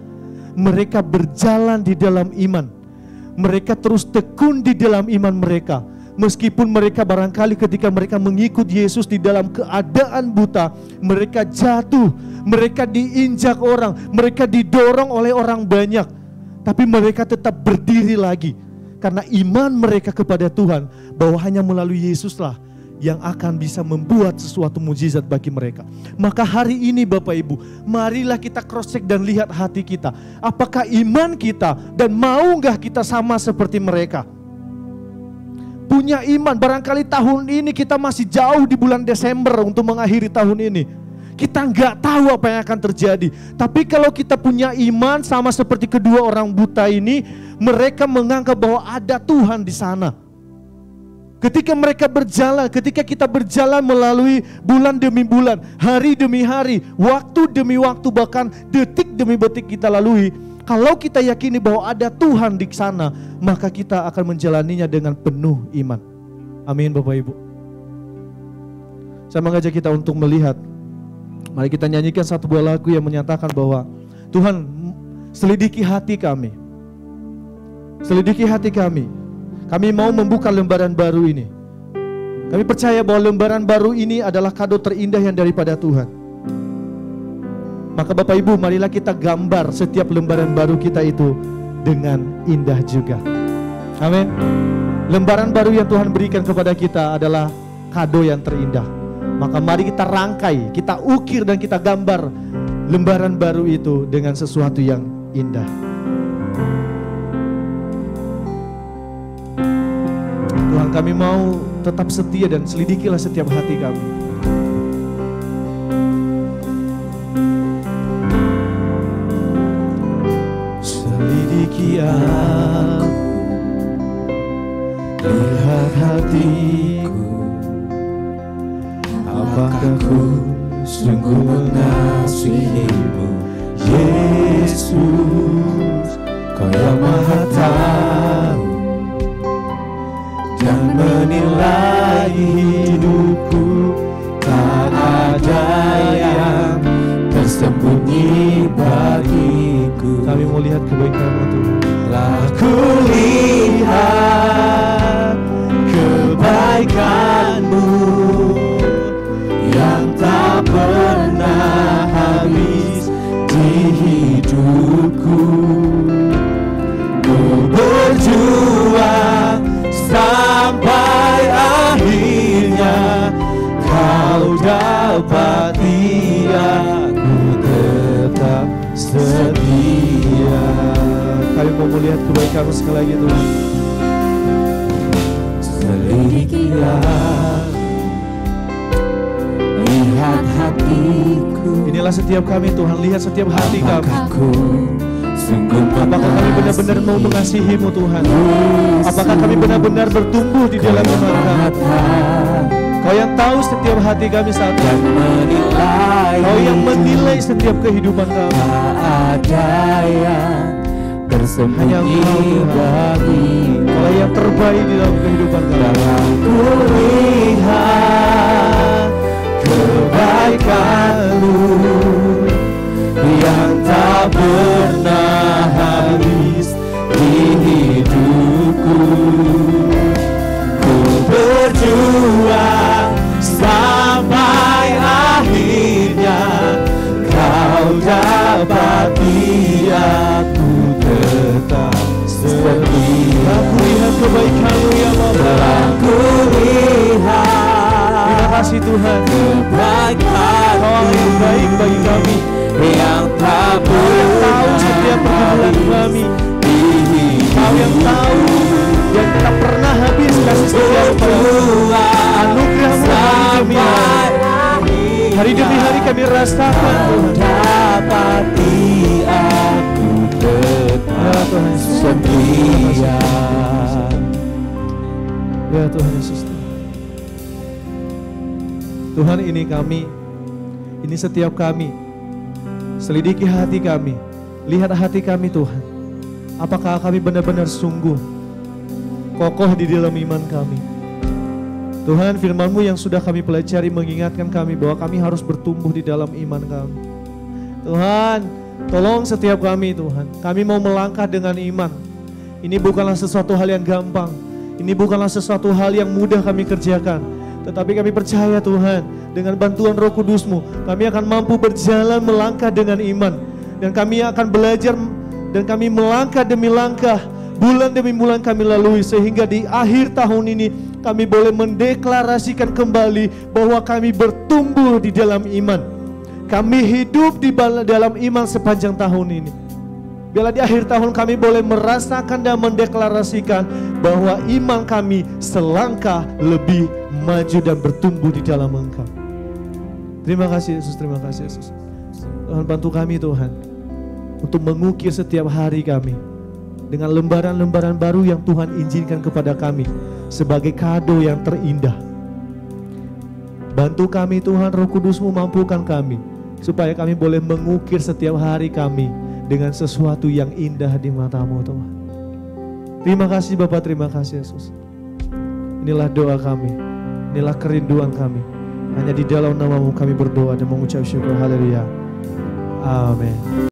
Mereka berjalan di dalam iman. Mereka terus tekun di dalam iman mereka. Meskipun mereka barangkali ketika mereka mengikut Yesus di dalam keadaan buta, mereka jatuh, mereka diinjak orang, mereka didorong oleh orang banyak. Tapi mereka tetap berdiri lagi. Karena iman mereka kepada Tuhan, bahwa hanya melalui Yesuslah yang akan bisa membuat sesuatu mujizat bagi mereka. Maka hari ini Bapak Ibu, marilah kita cross check dan lihat hati kita. Apakah iman kita dan mau gak kita sama seperti mereka? Punya iman, barangkali tahun ini kita masih jauh di bulan Desember untuk mengakhiri tahun ini. kita nggak tahu apa yang akan terjadi. Tapi kalau kita punya iman sama seperti kedua orang buta ini, mereka menganggap bahwa ada Tuhan di sana. Ketika mereka berjalan, ketika kita berjalan melalui bulan demi bulan, hari demi hari, waktu demi waktu, bahkan detik demi detik kita lalui, kalau kita yakini bahwa ada Tuhan di sana, maka kita akan menjalaninya dengan penuh iman. Amin Bapak Ibu. Saya mengajak kita untuk melihat, mari kita nyanyikan satu buah lagu yang menyatakan bahwa Tuhan, selidiki hati kami. Selidiki hati kami. Kami mau membuka lembaran baru ini. Kami percaya bahwa lembaran baru ini adalah kado terindah yang daripada Tuhan. Maka Bapak Ibu, marilah kita gambar setiap lembaran baru kita itu dengan indah juga. Amin. Lembaran baru yang Tuhan berikan kepada kita adalah kado yang terindah. Maka mari kita rangkai, kita ukir dan kita gambar lembaran baru itu dengan sesuatu yang indah. Tuhan, kami mau tetap setia dan selidikilah setiap hati kami. Selidiki aku, lihat hatiku, apakah ku sungguh mengasihimu, Yesus, Kau yang Maha Tahu dan menilai hidupku. Tak ada yang tersembunyi bagiku. Kami mau lihat kebaikan-Mu Tuhan. Telah kulihat kebaikan-Mu yang tak pernah habis di hidupku. Ku berjuang sampai akhirnya Kau dapati aku tetap setia. Kami mau melihat kebaikan-Mu sekali lagi Tuhan. Selidikilah, lihat hatiku. Inilah setiap kami Tuhan, lihat setiap hati kami. Apakah kami benar-benar mau mengasihi-Mu Tuhan? Apakah kami benar-benar bertumbuh di dalam iman kami? Kau yang tahu setiap hati kami saat ini. Kau yang menilai setiap kehidupan kami. Tak ada yang tersembunyi bagi Kau yang terbaik di dalam kehidupan kami. Ku lihat kebaikan-Mu yang tak pernah habis di hidupku. Ku berjuang sampai akhirnya Kau dapati aku tetap setia. Aku lihat kebaikan-Mu ya Bapa. Aku lihat. Terima kasih Tuhan. Kebaikan Kau yang baik bagi kami, yang tak tahu setiap pergumulan kami. Kau yang tahu dan tak pernah habis kasih setia kepada anugerah-Mu hari demi hari kami rasakan Tuhan. Dapati aku tetap setia. Ya Tuhan Yesus. Tuhan, ini kami, ini setiap kami. Selidiki hati kami, lihat hati kami Tuhan. Apakah kami benar-benar sungguh kokoh di dalam iman kami? Tuhan, firman-Mu yang sudah kami pelajari mengingatkan kami bahwa kami harus bertumbuh di dalam iman kami. Tuhan, tolong setiap kami Tuhan. Kami mau melangkah dengan iman. Ini bukanlah sesuatu hal yang gampang. Ini bukanlah sesuatu hal yang mudah kami kerjakan. Tetapi kami percaya Tuhan, dengan bantuan Roh Kudus-Mu, kami akan mampu berjalan melangkah dengan iman. Dan kami akan belajar dan kami melangkah demi langkah, bulan demi bulan kami lalui. Sehingga di akhir tahun ini kami boleh mendeklarasikan kembali bahwa kami bertumbuh di dalam iman. Kami hidup di dalam iman sepanjang tahun ini. Biarlah di akhir tahun kami boleh merasakan dan mendeklarasikan bahwa iman kami selangkah lebih maju dan bertumbuh di dalam Engkau. Terima kasih Yesus, terima kasih Yesus. Tuhan bantu kami Tuhan, untuk mengukir setiap hari kami dengan lembaran-lembaran baru yang Tuhan izinkan kepada kami sebagai kado yang terindah. Bantu kami Tuhan, Roh Kudus-Mu mampukan kami supaya kami boleh mengukir setiap hari kami dengan sesuatu yang indah di mata-Mu Tuhan. Terima kasih Bapa, terima kasih Yesus. Inilah doa kami, inilah kerinduan kami. Hanya di dalam nama-Mu kami berdoa dan mengucap syukur. Haleluya. Amin.